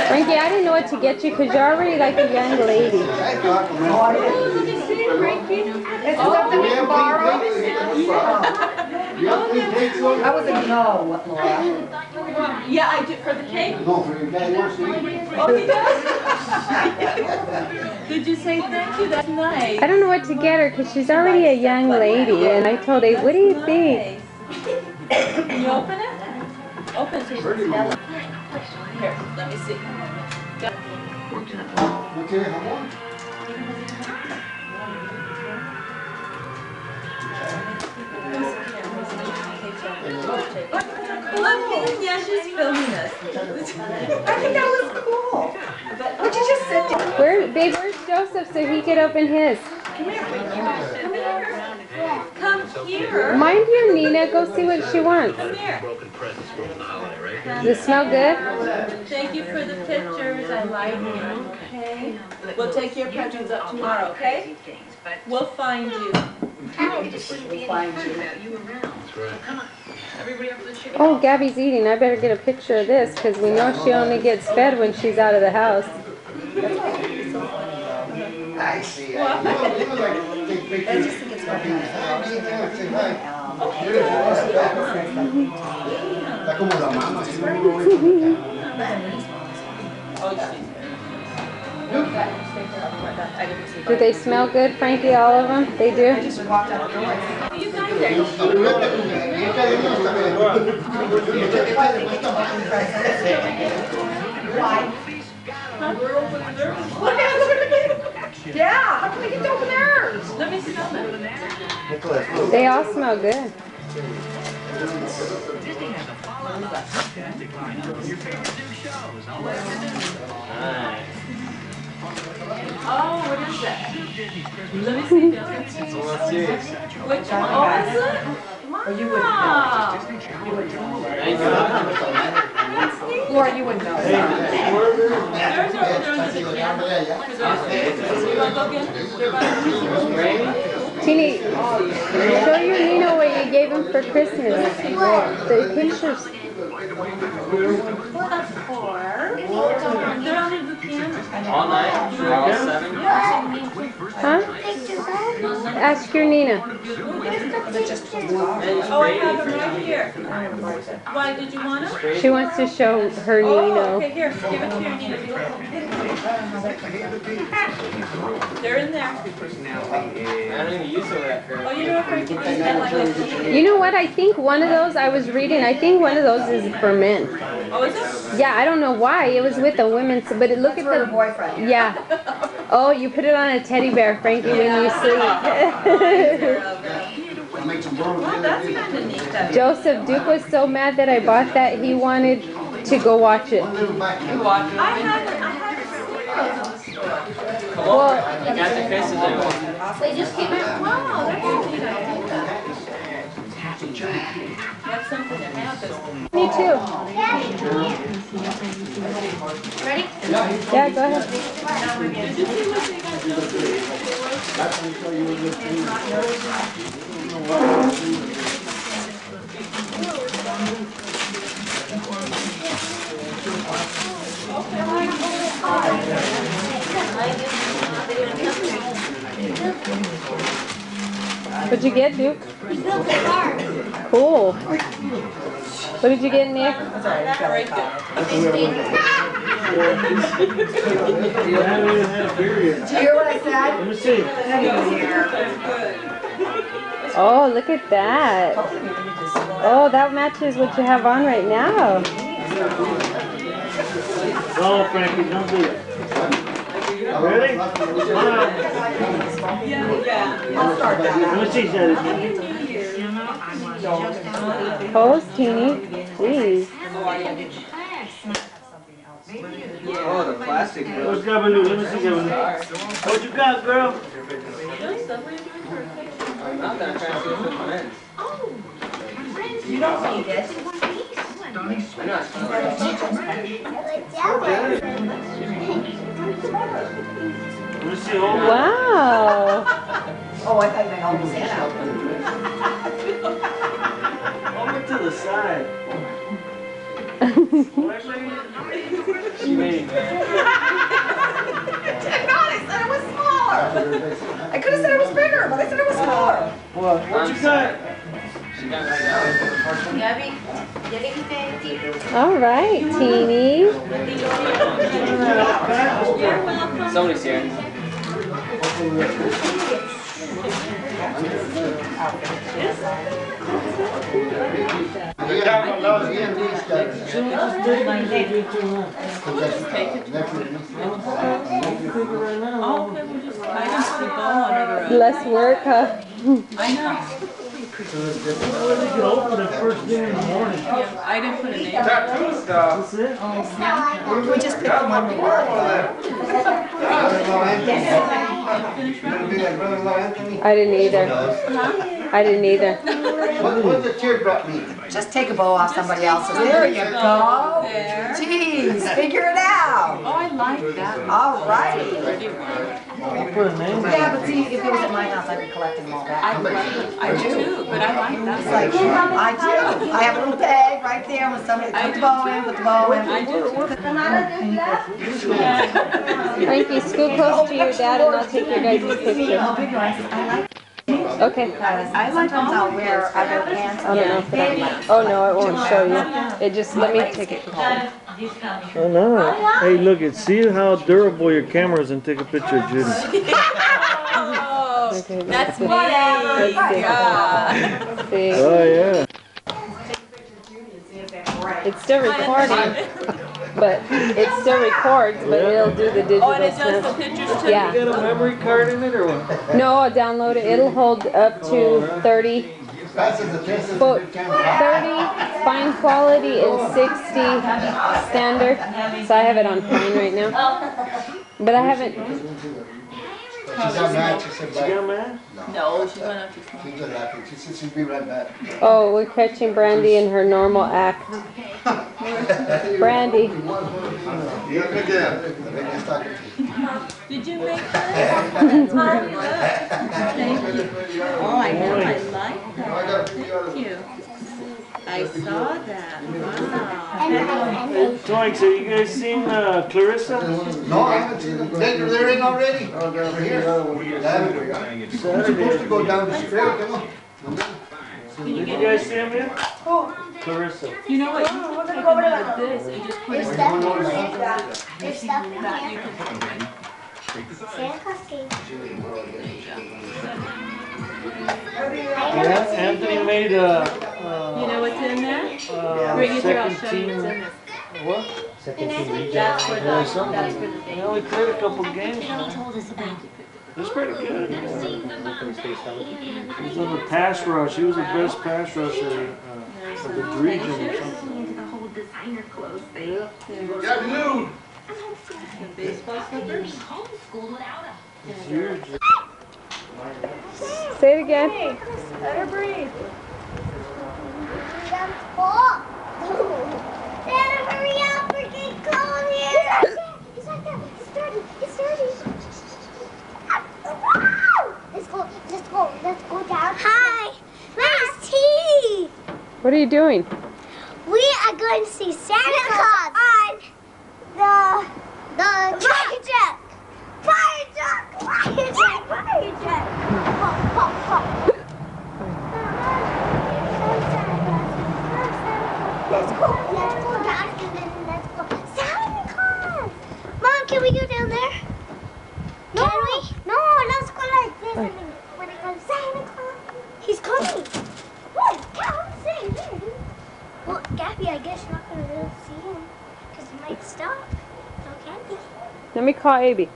Frankie, I didn't know what to get you because you're already like a young lady. Oh, look at see, Frankie. Is it something we can borrow? I was a no, Laura. Yeah, I do for the cake. No, for your guy. Oh, he does? Did you say thank you? That's nice. I don't know what to get her because she's already a young lady. And I told her, what do you think? Can you open it? Open it so you can smell it. Here, let me see. Okay, how long? Oh, yeah, she's filming us. I think that was cool. Would you just sit down? Babe, where's Joseph so he could open his? Come here. Come here. Mind you, Nina, go see what she wants. Come here. Does it smell good? Thank you for the pictures. I like them. Okay. We'll take your pictures up tomorrow, okay? We'll find you. We'll find you. Oh, Gabby's eating. I better get a picture of this because we know she only gets fed when she's out of the house. I see. I just think it's very nice. Está como la mama. Do they smell good, Frankie, all of them? They do? I just walked out the door. You guys are Why? Look at it! Yeah, how can we get to open theirs? Let me smell them. They all smell good. Oh, what is that? Let me see. Which one? Oh, is it? Or you wouldn't know. You wouldn't know. Laura, you wouldn't know. There's our You want to go get Teeny, show your Nino what you gave him for Christmas. The pictures. They're under the camera. All night? All 7? Huh? Ask your Nina. Oh, I have them right here. Why, did you want them? She wants to show her Oh, Nino. okay, here. Give it to your Nina. They're in there. I don't even use that. Oh, you know what, Frankie? Isn't that like a You know what? I think one of those, I was reading, I think one of those is for men. Oh, is it? Yeah, I don't know why. It was with a women's, but it, look at For a the... boyfriend. Yeah. Oh, you put it on a teddy bear, Frankie, when you sleep. Well, that's kind of neat. That Joseph Duke was so mad that I bought that, he wanted to go watch it. I haven't seen those. Well, You got the faces anyway. They just came out. Wow, that's a neat idea. That's something that happens. me too. Ready? Yeah, go ahead. What'd you get, Duke? We built a car. Cool. What did you get, Nick? Right there. Do you hear what I said? Let me see. Oh, look at that. Oh, that matches what you have on right now. No, Frankie, don't do it. Ready? I'll start that. Let me see, Daddy. Pose, Teeny. Jeez. Oh, the plastic. What's Gabbaloo? Let me see, Gabbaloo. What you got, girl? I'm not gonna try to see if it's men. You don't need it. I know. Let me see, hold on. Wow. Oh, I thought you meant all the Santa. inside. She made I said it was smaller. I could have said it was bigger, but I said it was smaller. what you got? She got right now. All right, teenies. Somebody's here. Less work, huh? You can open it first thing in the morning. I didn't put a name. Tattoo stuff. That's it? We just picked the one we want. I didn't either. I didn't either. What's the teardrop mean? Just take a bow off somebody else's. There you go. There. Jeez, figure it out. Oh, I like that. All right. I'll put a name. Yeah, but see, if it was at my house, I'd be collecting them all back. I do too, but I like that. It's like, I do. I have a little bag right there when somebody put the bow in, put the bow in. I do. Frankie, scoot close to your dad and I'll take your guys' picture. Okay. I sometimes I'll wear other pants. I don't know if that. Oh no, it won't show you. It just let me take it. Oh no. Hey, look it. See how durable your camera is and take a picture of Judy. Oh, Okay, that's me. Let's see. Yeah. See. Oh yeah. It's still recording, but it still records, but it'll do the digital Oh, and it does the snap. pictures too? Yeah. You got a memory card in it or what? No, I'll download it. It'll hold up to 30. Passes the test of But the camera. 30 fine quality and 60 standard. So I have it on fine right now. But I haven't. She's got mad. She said, You got mad? No, she's going up to small. she's just laughing. She said she'll be right back. Oh, we're catching Brandy in her normal act. Brandy. Yeah, good job. Did you make that? Thank you. Oh, I know, I like that. Thank you. I saw that. Wow. Thanks. Have you guys seen Clarissa? No, I haven't seen them. They're in already. We're here. We're supposed to go down the street. Come on. Did you guys see him yet? Clarissa. You know what? You can take them out of this and just put it in that. You can put them in. Yeah, Anthony made You know what's in there? Bring it here, I'll second show you team. what's in there. What? That's for the, that's for the thing. Yeah, we played a couple games. It's pretty good. He was on the pass rush. He was the best pass rusher of the region or something. Yeah. Yeah, blue. The baseball slippers? It's huge. Say it again. Let her breathe. Dad, hurry up, we're getting cold here. It's like that. It's dirty. It's dirty. Let's go down. Hi. Where's T? What are you doing? We are going to see Santa Claus on the fire truck. Fire truck. Fire truck. Fire truck. Pop, pop, pop. Let's go down and then let's go. Santa Claus! Mom, can we go down there? No. Can we? No, let's go like this and then when it goes Santa Claus, he's coming. What? Come see. Well, Gabby, I guess you're not going to really see him because he might stop. So can he? Let me call Abby.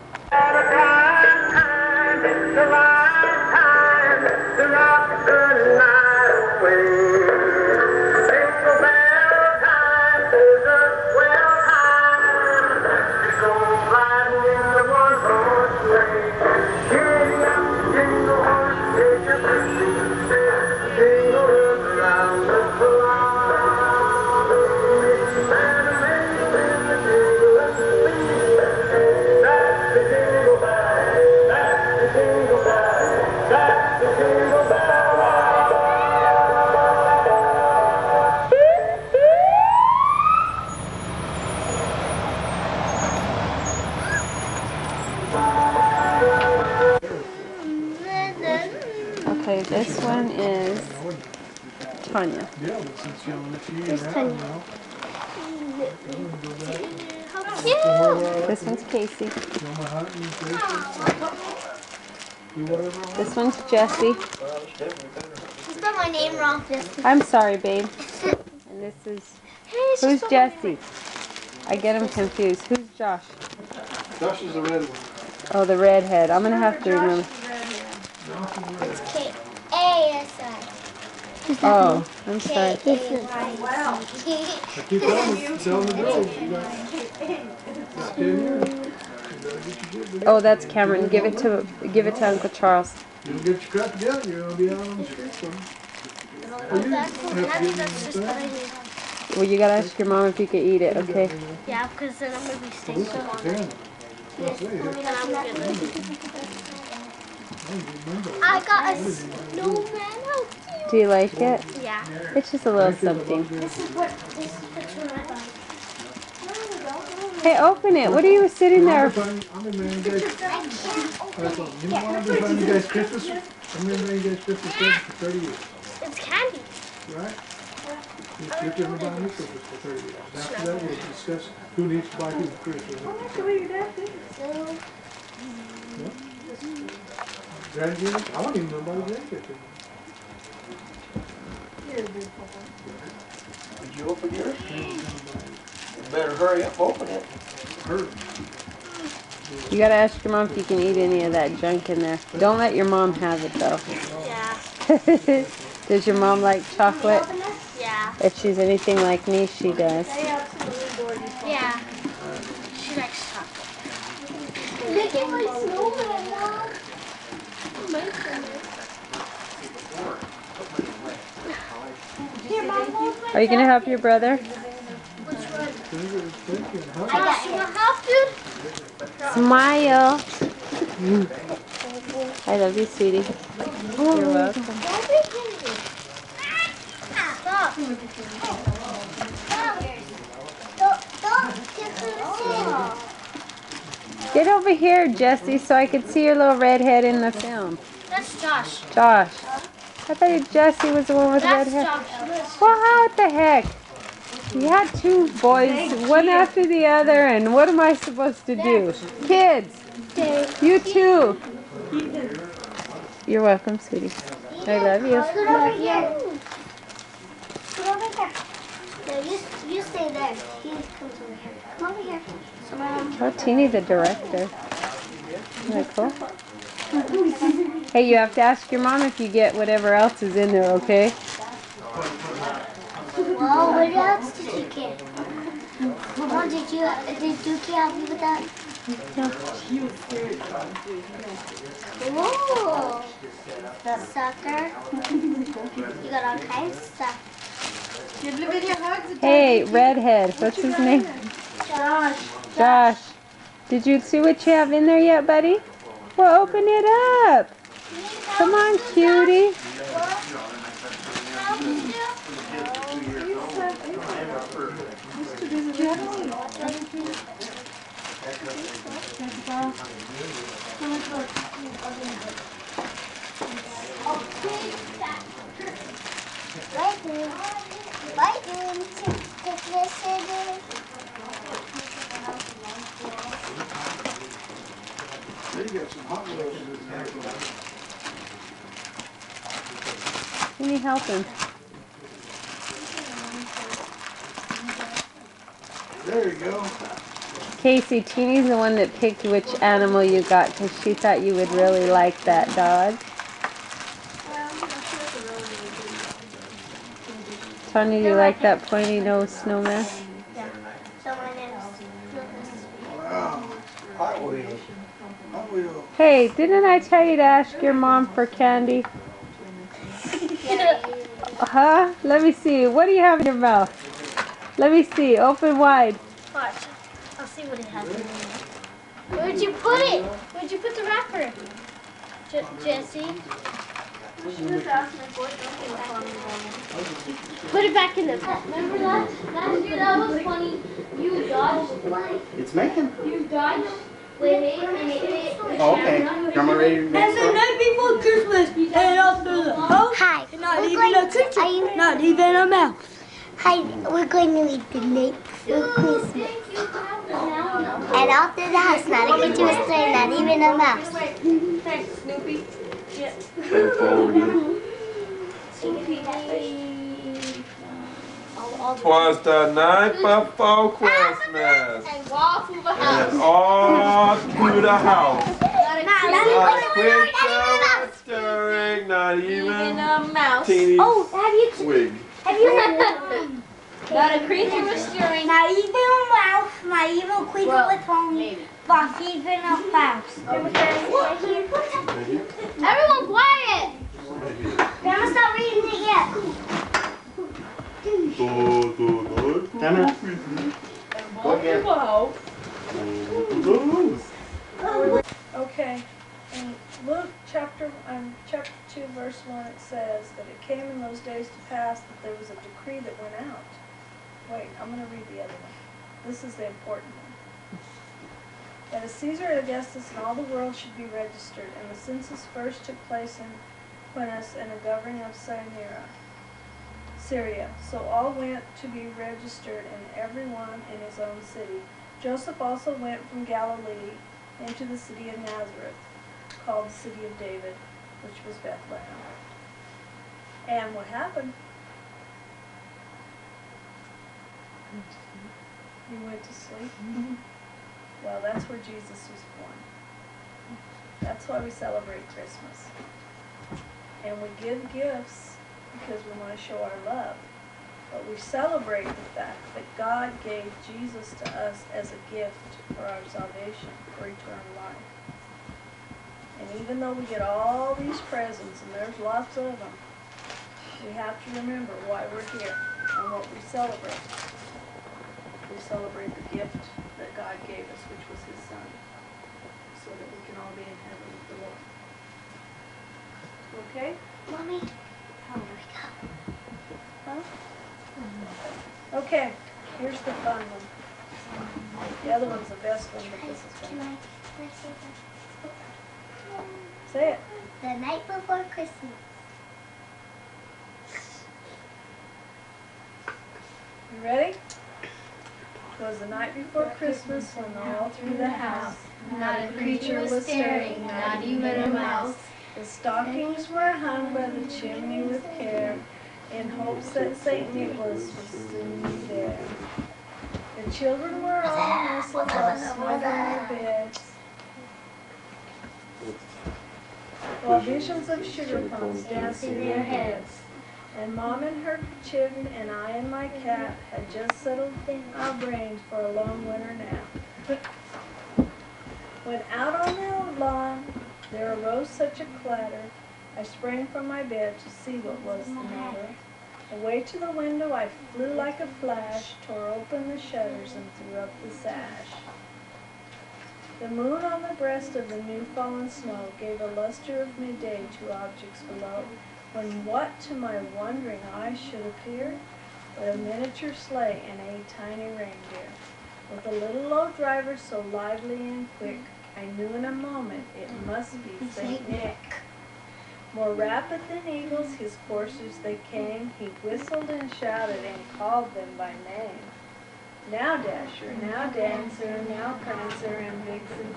Okay, this one is Tanya. Yeah, but since you don't let you eat Here's that, Tanya. you know, How cute! This one's Casey. you know my hunting and fishing. Do whatever I want. This one's Jessie. You spelled my name wrong, Jesse. I'm sorry, babe. And this is, Hey, she who's spelled my name Jessie? I get them confused. Who's Josh? Josh is the red one. Oh, the redhead. I'm gonna have to remember. wrong. It's K-A-S-I. Oh, I'm sorry. Wow. I keep telling the girls, you got 10 years. You gotta get your shit. Oh, that's Cameron. Give it to Uncle Charles. You don't get your crap together, you're gonna be out on the street somewhere. Well, you gotta ask your mom if you can eat it, okay? Yeah, because then I'm going to be staying so long. I got a snowman. How cute. Do you like it? Yeah. It's just a little something. This is what I like. Hey, open it. What are you sitting there? I've been marrying you guys. You know what I've been trying you guys Christmas? I've been marrying you guys Christmas presents for 30 years. It's candy. Right? You're going to buy me Christmas for 30 years. After that, we'll discuss who needs to buy who Christmas. Grandkids? I don't even know about grandkids. Did you open yours? You better hurry up, open it. Hurt. You gotta ask your mom if you can eat any of that junk in there. Don't let your mom have it though. Yeah. Does your mom like chocolate? Yeah. If she's anything like me, she does. Yeah. She likes chocolate. Look at my snowman, Mom. Here, Mom, hold my Are you gonna help your brother? Which one? I got you. Help, dude. Smile. I love you, sweetie. You're welcome. Don't be kidding. Stop. Don't get to the seal. Get over here, Jessie, so I can see your little redhead in the film. That's Josh. Josh. I thought Jessie was the one with That's red hair. Josh. Well, how the heck? You had two boys, one after the other, and what am I supposed to do? Kids, you too. You're welcome, sweetie. I love you. Scoot over here. Scoot over here. No, you stay there. He comes over here. Come over here. Oh, Teeny, the director. Isn't that cool? Hey, you have to ask your mom if you get whatever else is in there, okay? Well, what else did you get? Mom, did Dookie help you with that? Ooh, the sucker. You got all kinds of stuff. Give Lavinia hugs. Hey, redhead, what's his name? Josh. Josh. Did you see what you have in there yet, buddy? Well, open it up. Come on, cutie. Bye, dude. You got some hot wheels in there. Can you help him? There you go. Casey, Teeny's the one that picked which animal you got because she thought you would really like that dog. Tanya, do you like that pointy nose snowman? Wow. Hot wheels. Hot wheels. Hey, didn't I tell you to ask your mom for candy? Huh? Let me see. What do you have in your mouth? Let me see. Open wide. Watch. I'll see what it has in there. Where'd you put it? Where'd you put the wrapper? Jesse? Put it back in the pack. Remember that? Last year that was funny. You dodged. It's making. You dodged. Wait, and it hit the Oh, okay. camera. Camera ready to make And the night before Christmas, and after a mouse. Hi, we're going to make the night for Christmas. And after the house, not a creature was stirring, not even a mouse. Thanks, Snoopy. Yeah. Twas the night before Christmas, And walk through the and house. all through the house, Not not a creature was stirring, not even a mouse. teeny Oh, have you twig. Not a creature was stirring. not even a mouse, not even a creature was home, but even a mouse. Everyone quiet! Grandma, stop reading it yet. Tanner. Go again. Okay, in Luke chapter 2, verse 1, it says that it came in those days to pass that there was a decree that went out. Wait, I'm going to read the other one. This is the important one. That as Caesar Augustus and all the world should be registered, and the census first took place in Quinnus and the governing of Syria. So all went to be registered, and every one in his own city. Joseph also went from Galilee into the city of Nazareth, called the city of David, which was Bethlehem. And what happened? He went to sleep. Well, that's where Jesus was born. That's why we celebrate Christmas. And we give gifts because we want to show our love. But we celebrate the fact that God gave Jesus to us as a gift for our salvation, for eternal life. And even though we get all these presents, and there's lots of them, we have to remember why we're here and what we celebrate. We celebrate the gift that God gave us, which was His Son, so that we can all be in heaven with the Lord. Okay? Mommy, how do we go? Huh? Okay, here's the fun one. The other one's the best one, but this is Can fun. I say that? Say it. The night before Christmas. You ready? It was the night before Christmas when all through the house Not a creature was stirring, not even a mouse. the stockings were hung by the chimney with care, in hopes that St. Nicholas would soon be there. The children were all nestled up snug in their beds, while visions of sugar plums danced through their heads. And Mom in her kitten and I and my cat had just settled our brains for a long winter nap. When out on the lawn there arose such a clatter, I sprang from my bed to see what was the matter. Away to the window I flew like a flash, tore open the shutters and threw up the sash. The moon on the breast of the new fallen snow gave a luster of midday to objects below, when what to my wondering eyes should appear but a miniature sleigh and a tiny reindeer. With a little low driver so lively and quick, I knew in a moment it must be St. Nick. More rapid than eagles his coursers they came, he whistled and shouted and called them by name. Now Dasher, now Dancer, now Prancer and Vixen,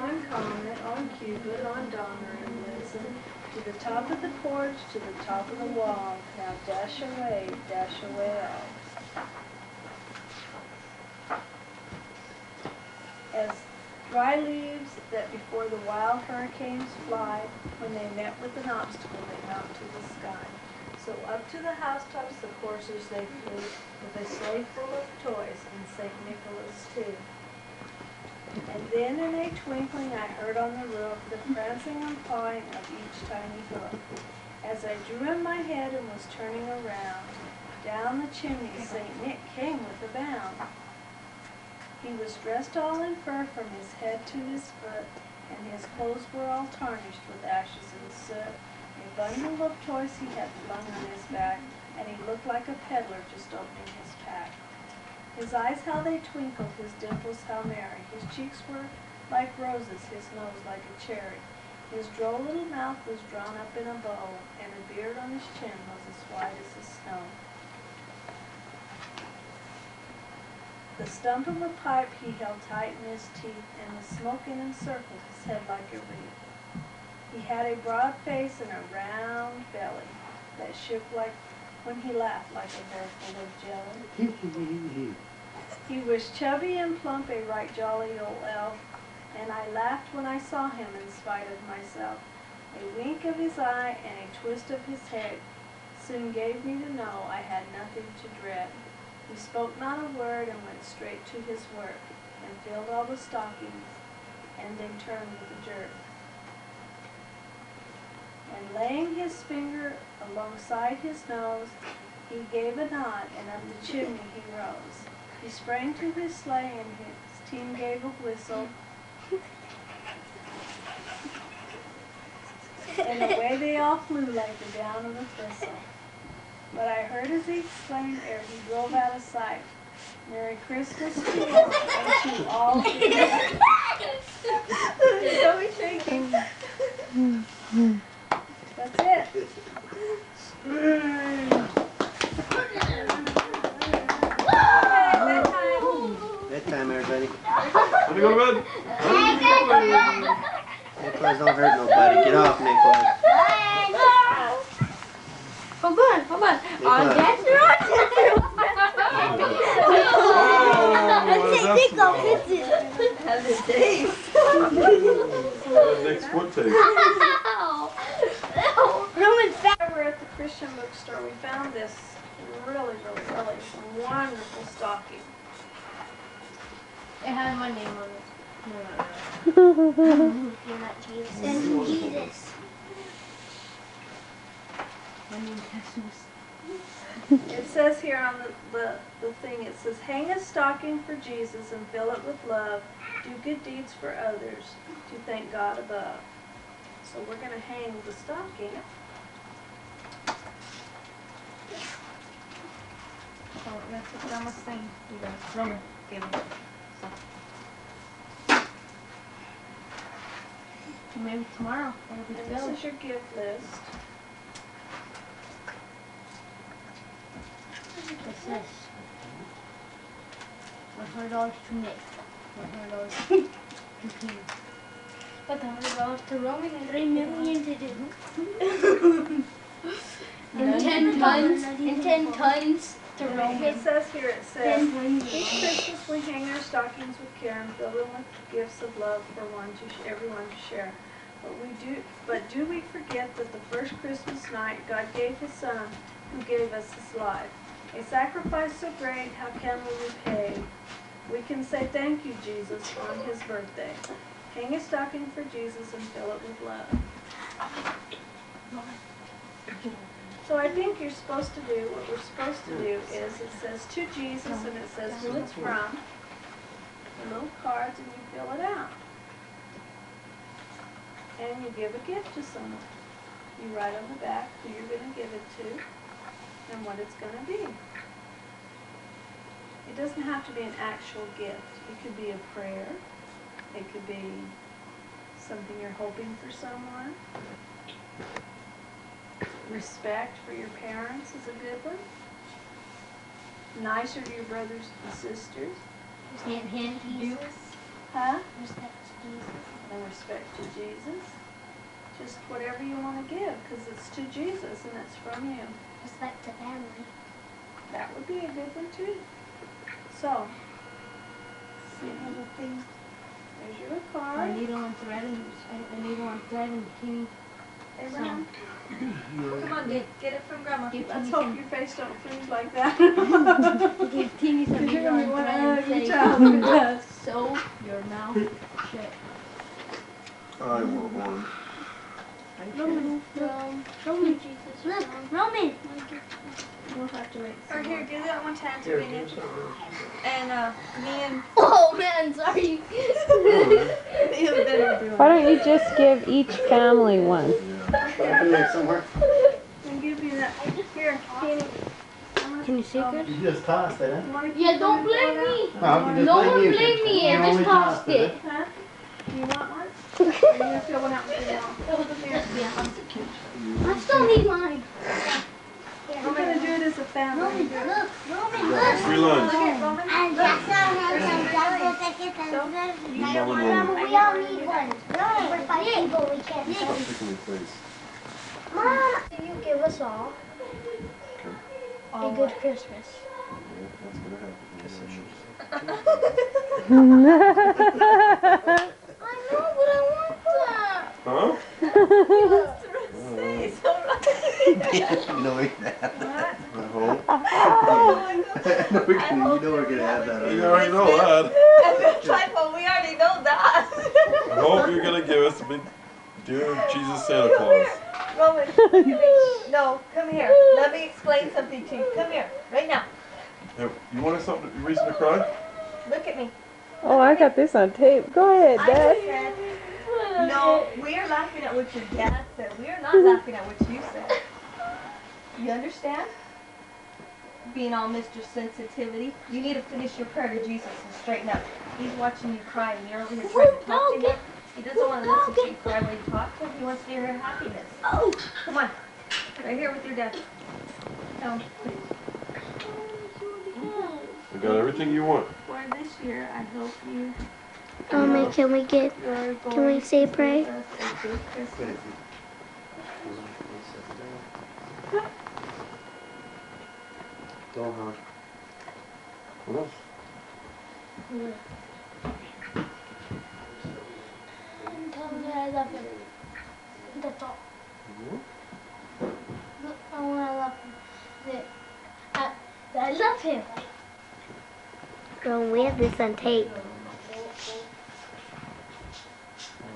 on Comet, on Cupid, on Donner and Blitzen, to the top of the porch, to the top of the wall, now dash away all. As dry leaves that before the wild hurricanes fly, when they met with an obstacle they mount to the sky. So up to the housetops the coursers they flew, with a sleigh full of toys, and St. Nicholas too. And then in a twinkling I heard on the roof the prancing and pawing of each tiny hoof. As I drew in my head and was turning around, down the chimney St. Nick came with a bound. He was dressed all in fur from his head to his foot, and his clothes were all tarnished with ashes and soot. A bundle of toys he had flung on his back, and he looked like a peddler just opening his pack. His eyes how they twinkled, his dimples how merry, his cheeks were like roses, his nose like a cherry. His droll little mouth was drawn up in a bow, and the beard on his chin was as white as the snow. The stump of a pipe he held tight in his teeth, and the smoking encircled his head like a wreath. He had a broad face and a round belly that shook like when he laughed like a bowl full of jelly. He was chubby and plump, a right jolly old elf, and I laughed when I saw him in spite of myself. A wink of his eye and a twist of his head soon gave me to know I had nothing to dread. He spoke not a word and went straight to his work, and filled all the stockings, and then turned with a jerk. And laying his finger alongside his nose, he gave a nod, and up the chimney he rose. He sprang to his sleigh, and his team gave a whistle, and away they all flew like the down of a thistle. But I heard as he exclaimed ere he drove out of sight, "Merry Christmas to you and to all the Don't be shaking. That's it. Bedtime, everybody. Let me go to bed. Nicholas, don't hurt nobody. Get off, Nicholas. Hold on. Nicholas. That's right. Let's take off this. How's it taste? Next foot taste. Roman's fat. We were at the Christian bookstore. We found this really wonderful stocking. It has my name on it. You're not Jesus. And Jesus. My name's Jesus. It says here on the thing, it says, hang a stocking for Jesus and fill it with love. Do good deeds for others to thank God above. So we're going to hang the stocking. Oh, that's the dumbest thing you guys. Roman, give me. Maybe tomorrow it'll be And filled. this is your gift list. What's this? $100 to Nick. $100 to Tina. But $100 to Roman and $3 million to do. And 10 tons. And 10 tons to Roman. It says here, it says, 10 tons. each Christmas we hang our stockings with care and fill them with gifts of love for everyone to share. But do we forget that the first Christmas night God gave His Son, who gave us His life? A sacrifice so great, how can we repay? We can say thank you, Jesus, on His birthday. Hang a stocking for Jesus and fill it with love. So I think you're supposed to do, what we're supposed to do is, it says to Jesus and it says who it's from, the little cards, and you fill it out. And you give a gift to someone. You write on the back who you're going to give it to and what it's going to be. It doesn't have to be an actual gift. It could be a prayer. It could be something you're hoping for someone. Respect for your parents is a good one. Nicer to your brothers and sisters. Hand to Jesus. Huh? Respect to Jesus. And respect to Jesus. Just whatever you want to give, because it's to Jesus and it's from you. Respect to family. That would be a good one too. So, see another thing. There's your A card. needle and thread and a needle and thread and bikini. Abraham, Come on, get it from Grandma. let's hope your face don't freeze like that. Give Teeny some You're needle gonna be and one thread of and your say, childhood does. sew your mouth shut. I want one. Roman. Roman. Jesus. Look, Roman. We'll have to wait. Or here, give that one to Auntie Here, Vinny. give some. And me and Oh man, sorry. me and Ben are doing. Why don't you just give each family one? Open there somewhere. And give you that. Here, Vinny. Can you see it? You just tossed it, huh? You wanna keep Yeah, it don't on blame the me. No, you just No blame one you, blame kid. me. You I only just tossed it. Huh? Do you want one? Or are you gonna fill one out for you? Here. I still need mine. We're gonna do it as a family. Look, Roman, look. Free lunch. And that's not Mama, we all need one. We're 5 people, we can't. Stop picking your face. Mom, do you give us all a good Christmas? Yeah, that's gonna happen. I know, but I want that. Huh? You know we're gonna have that. I hope. Oh my God. You know we're gonna have that. You already know that. Typo, we already know that. I hope you're gonna give us a big dear Jesus Santa Claus. Roman, look at me. No, come here. Let me explain something to you. Come here, right now. Hey, you wanted something, reason to cry? Look at me. Oh, I got this on tape. Go ahead, I Dad. just said, no, we are laughing at what your dad said. We are not laughing at what you said. You understand? Being all Mr. Sensitivity. You need to finish your prayer to Jesus and straighten up. He's watching you cry and you're over here trying to talk to him. He doesn't want to listen to you cry when you talk to him. He wants to hear your happiness. Oh, come on. Right here with your dad. Tell him. You got everything you want. For this year, I hope you Mommy, can we say pray? Don't hurt. What else? Tell him that I love him. That's all. I want to love him. That I love him. Bro, we have this on tape.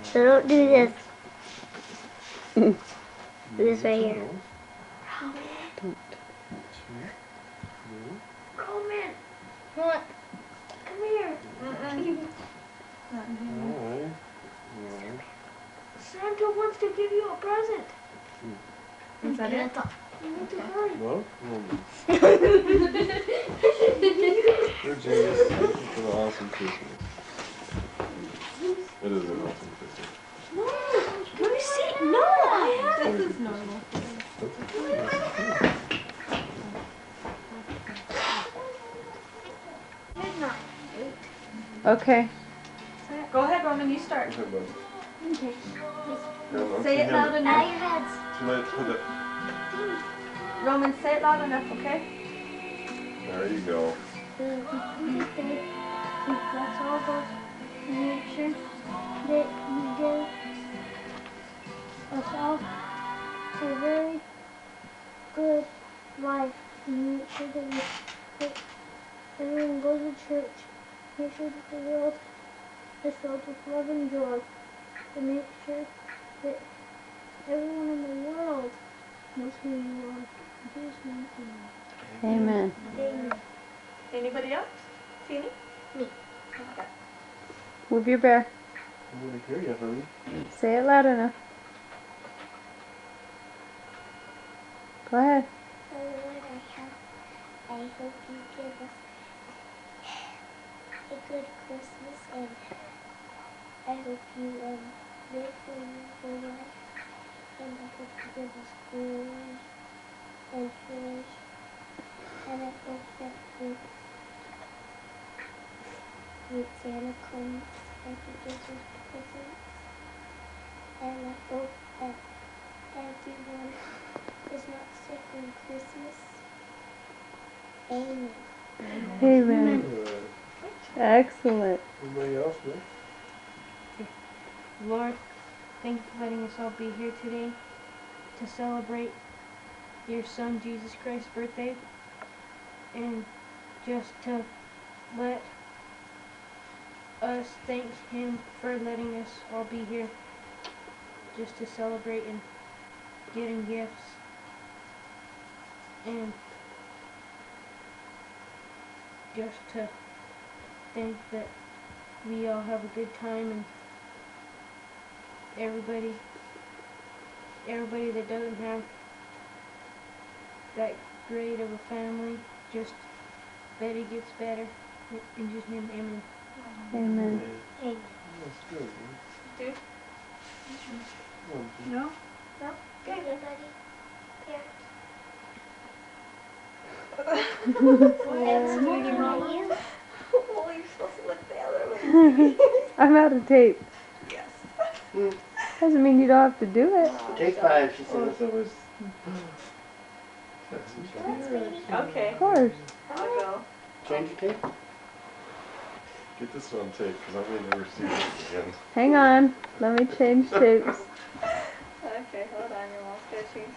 So don't do this. Do this right here. Roman! What? Come here. Alright. Santa wants to give you a present. Is that it? You need to hurry. Well, dear Jesus, thank you for the awesome Christmas. It is an awesome Christmas. No! Let me see. No! I have This is normal. midnight. Okay. Go ahead, Roman, you start. Go ahead, bud. Okay. Say it loud Bow enough. your heads. Too late to put it. Roman, say it loud enough, okay? There you go. That's all those. Make sure that you give us all a very good life. And make sure that everyone goes to church. Make sure that the world is filled with love and joy. And make sure that everyone in the world knows who you are. In Jesus' name, Amen. amen. Anybody else? Teeny? Me. Okay. Move your bear. I want to hear you, honey. Say it loud enough. Go ahead. Lord, I hope you give us a good Christmas, and I hope you live for your life, and I hope you give us glory and fish, and I hope that when Santa comes, that he gives us presents, and I hope that everyone is not sick on Christmas. Amen. Amen. Excellent. Anybody else, man? Lord, thank you for letting us all be here today to celebrate your son Jesus Christ's birthday, and just to let us thank him for letting us all be here just to celebrate and getting gifts, and just to think that we all have a good time, and everybody that doesn't have that great of a family, just that it gets better. In Jesus' name, amen. Amen. Amen. That's good, man. Dude? Come on, No? No? Okay. Anybody? Parents? That's sweetie mama. Oh, you're supposed to look the other way. I'm out of tape. Yes. Doesn't mean you don't have to do it. Take 5, she Oh, said. that was. That's sweetie. Okay, Of course. I'll go. Change your tape? Get this on tape, because I may never see this again. Hang on. Let me change tapes. Okay, hold on, your mom's gonna change.